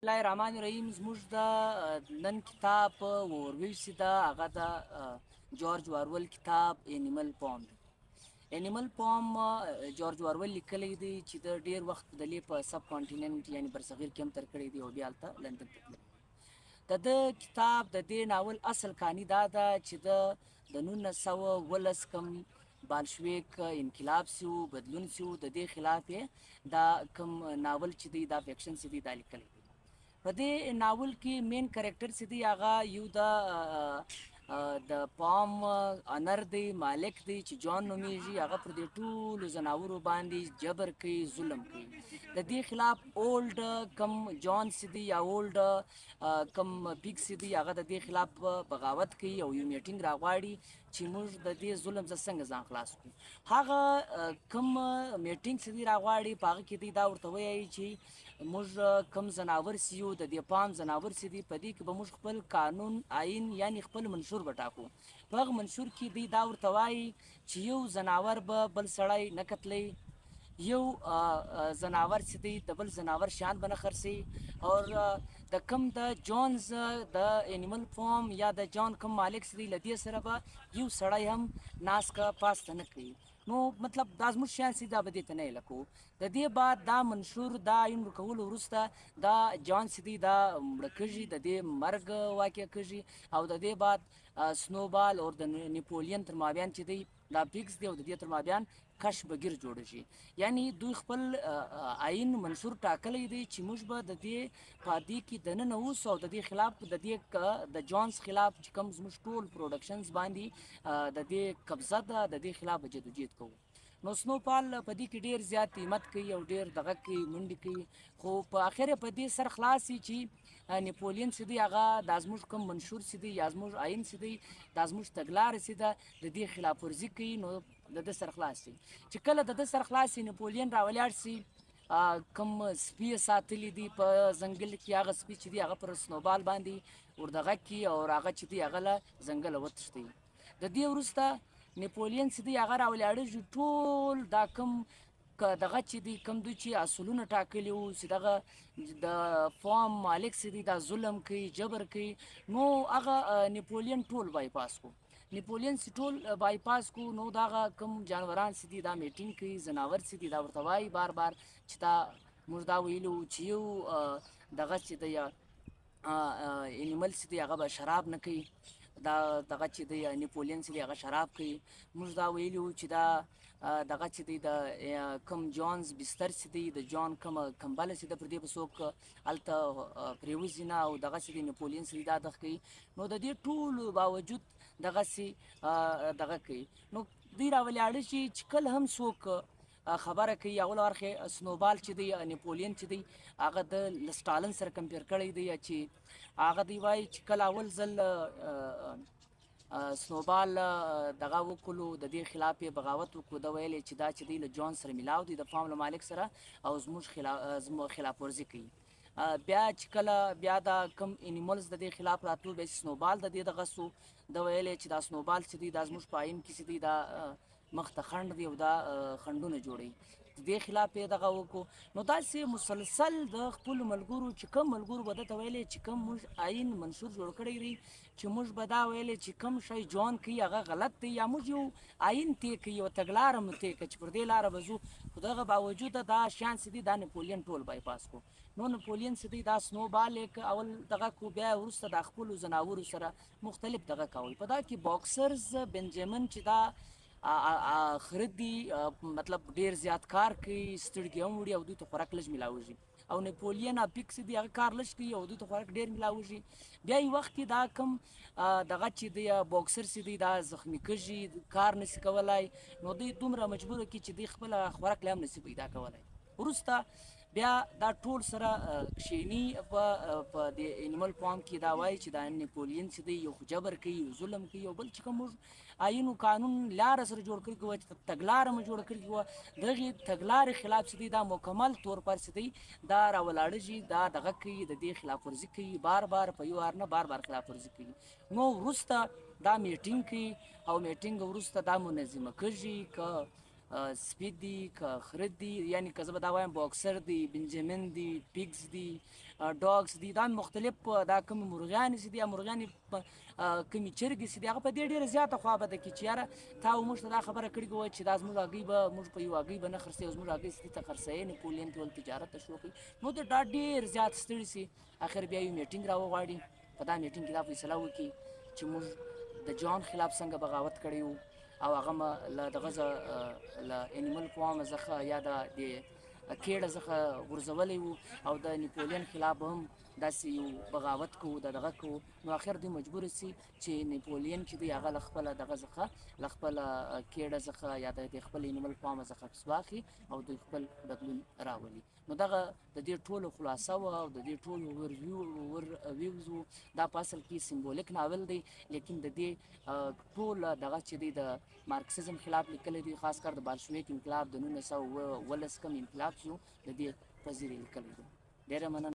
الله الرحمن الرحیم زموږ د نن کتاب ورویسي ده هغه د جورج وارول کتاب انیمل پوم دی. انیمل پوم جورج وارول لیکلی دی چې د ډیر وخت د په سب کانټیننټ یعنی برصغیر کې هم تر کړی دی او بیا هلته لندن ته تللی د کتاب د دې ناول اصل کہانی دا ده چې د 1919 کم بالشویک انقلاب سی و بدلون سی و د دې خلاف یې دا کم ناول چې دی دا فکشن چې دی دا لیکلی دی. په دې ناول کې مین کریکټر چې دی هغه یو د پام انر دی مالک دی چې جان نومیږي. هغه پر دې ټولو ځناورو باندې جبر کوي ظلم کوي. د دې خلاف اولډ کم جان چې دی یا اولډ کم پیګ چې دی هغه د دې خلاف بغاوت کوي او یو میټینګ راغواړي چې موږ د دې ظلم څخه ځان خلاص کړو. هغه کم میټینګ چې دی راغواړي په هغه کې دی دا ورته وایي چې موږ کم زناور سیو د دې پام زناور سی دی په دې کې به موږ خپل قانون آئین یعنی خپل منشور بټاکو. په هغه منشور کې دی دا ورته وایي چې یو زناور به بل سړی نه قتلی، یو زناور چې دی د بل زناور شان به نه خرڅي، او د کم د جونز د انیمل فارم یا د جان کم مالک چې دی له دې سره به یو سړی هم ناس کا پاسته نه کوي. نو مطلب دا زموږ شیان چې دا به دې ته نه لکو. د دې بعد دا منشور دا عین ورکولو وروسته دا جان چې دی دا مړه کېږي، د دې مرګ واقع کېږي او د دې بعد سنوبال او د نیپولین تر مابین چې دی دا پیکس دی او د دې تر مابین کش بګیر جوړ شي. یعنی دوی خپل آئین منشور ټاکلی دی چې موږ به د دې پادې کې دننه اوسو او د دې خلاف د دې د جونز خلاف چې کوم زموږ ټول پروډکشنز باندې د دې قبضه ده د دې خلاف جدوجہد کوو. نو سنوپال په دې کې ډیر زیات همت کوي او ډیر دغه کوي منډې کوي، خو په اخر په دې سر خلاصي چې نیپولین چې دی هغه د زموږ کوم منشور چې دی یا زموږ آئین چې دی دا زموږ تګلارې چې ده د دې خلاف ورزي کوي. نو د ده سر خلاص شي چې کله د ده سر خلاص شي نیپولین راولاړ شي کم سپي ساتلی دي په ځنګل کې، هغه سپي چې دی هغه پر سنوبال باندې وردغه کي او هغه چې دی هغه له ځنګله وتښتي. د دې وروسته نیپولین چې دی هغه راولاړېږي ټول دا کم دغه چې دی کم دوی چې اصولونه ټاکلي وو چې دغه د فارم مالک چې دی دا ظلم کوي جبر کوي، نو هغه نیپولین ټول بایپاس کو. نیپولین چې ټول بایپاس کو نو دغه کم جانوران چې دي دا میټینګ کوي، زناور چې دي دا ورته وایي بار بار چې دا موږ دا ویلو چې یو دغه چې دی انیمل چې دی هغه به شراب نه کوي، دا دغه چې دی نیپولین چې دی هغه شراب کوي. موږ دا ویلي وو چې دا دغه چې دی د کم جونز بستر چې دی د جان کم کمبله چې ده پر دې به څوک هلته پرېوځي نه او دغه چې دی نیپولین چې دی دا دغه کوي. نو د دې ټولو باوجود دغسې دغه کوي. نو دوی راولاړه شي چې کله هم څوک خبره کوي اول ورخې سنوبال چې دی نیپولین چې دی هغه د سټالن سره کمپیر کړی دی چې هغه دی وایي چې کله اول ځل سنوبال دغه وکړو د دې خلاف یې بغاوت وکړو، ده ویلی چې دا چې دی له جان سره میلاو دی د فارم له مالک سره او زموږ خلاف ورزي کوي. بیا چې کله بیا دا کم انیملز د دې خلاف راتلو بیا سنوبال د دې دغه سو، ده ویلی چې دا سنوبال چې دی دا زموږ په آئین کې چې دی دا مخ ته خنډ دی او دا خنډونه جوړوي، د دې خلاف یې دغه وکړو. نو داسې مسلسل د خپلو ملګرو چې کوم ملګرو به ده ته ویلی چې کوم موږ آئین منشور جوړ کړی دی چې موږ به دا ویلی چې کوم شی جوان کوي هغه غلط دی یا موږ یو آئین طی کوي یو تګلاره مو طی کړه چې پر دې لاره به ځو، خو دغه باوجوده دا شیان چې دي دا نیپولین ټول بایپاس کو. نو نیپولین چې دی دا سنوبال یې اول دغه کو، بیا وروسته د خپلو ځناورو سره مختلف دغه کول. په دا کې باکسرز بنجامین چې دا خرد دي مطلب ډیر زیات کار کوي، ستړي هم وړي او دوی ته خوراک لږ میلاوږي، او نیپولین پیکس دی هغه کار لږ کوي او دوی ته خوراک ډیر میلاوږي. بیا یو وخت کې دا کم دغه چې دی باکسر چې دی دا زخمی کېږي کار نشي کولای، نو دوی دومره مجبوره کړي چې دوی خپله خوراک لا هم نشي پیدا کولی. وروسته بیا دا ټول سره کښیني په د انیمل فارم کې دا وایي چې دا نیپولین چې دی یو جبر کوي یو ظلم کوي او بل چې کوم موږ آئین و قانون لاره سره جوړ کړي وه چې تګلاره مو جوړه کړې وه دغې تګلارې خلاف چې دی دا مکمل طور پر چې دی دا راولاړه شي دا دغه کوي د دې خلاف ورزي کوي، بار بار په یو وار نه بار بار خلاف ورزي کوي. نو وروسته دا میټینګ کوي او میټینګ وروسته دا منظمه کېږي که سپي دي که خره دي، یعنی که زه به دا وایم باکسر دي، بنجمن دي، پیګز دي، ډاګز دي، دا مختلف دا کومې مرغیانې چې دي یا مرغیانې کومې چرګې چې دي هغه په دې ډېره زیاته خوا بده کړي چې یاره تا موږ ته دا خبره کړې وه چې دا زموږ هګۍ به موږ په یو هګۍ به نه خرڅوي او زموږ هګۍ چې ته خرڅوې نیپولین کې ول تجارت ته شروع کړي، نو د دا ډېر زیات ستړي سي، اخر بیا یو میټینګ راوغواړي، په دا میټینګ کې دا فیصله وکړي چې موږ د جان خلاف څنګه بغاوت کړی وو او هغه له دغه له انیمل فارم څخه یا د کېړه څخه غورځولی وو او د نیپولین خلاف به هم داسې یو بغاوت کوو دغه کوو، نو اخر دوی مجبور سي چې نیپولین چې دی هغه له خپله دغه څخه له خپله کېړه څخه یا د خپل انیمل فارم څخه عکس واخلي او دوی خپل بدلون راولي. نو دغه د دې ټولو خلاصه وه او د دې ټولو ویوز وو. دا په اصل کې سمبولیک ناول دی، لیکن د دې ټول دغه چې دی د مارکسیزم خلاف لیکلی دی، خاص کر د بالشویک انقلاب د 1919 کم انقلاب چې و د دې په زیر یې لیکلی دی. ډېره مننه.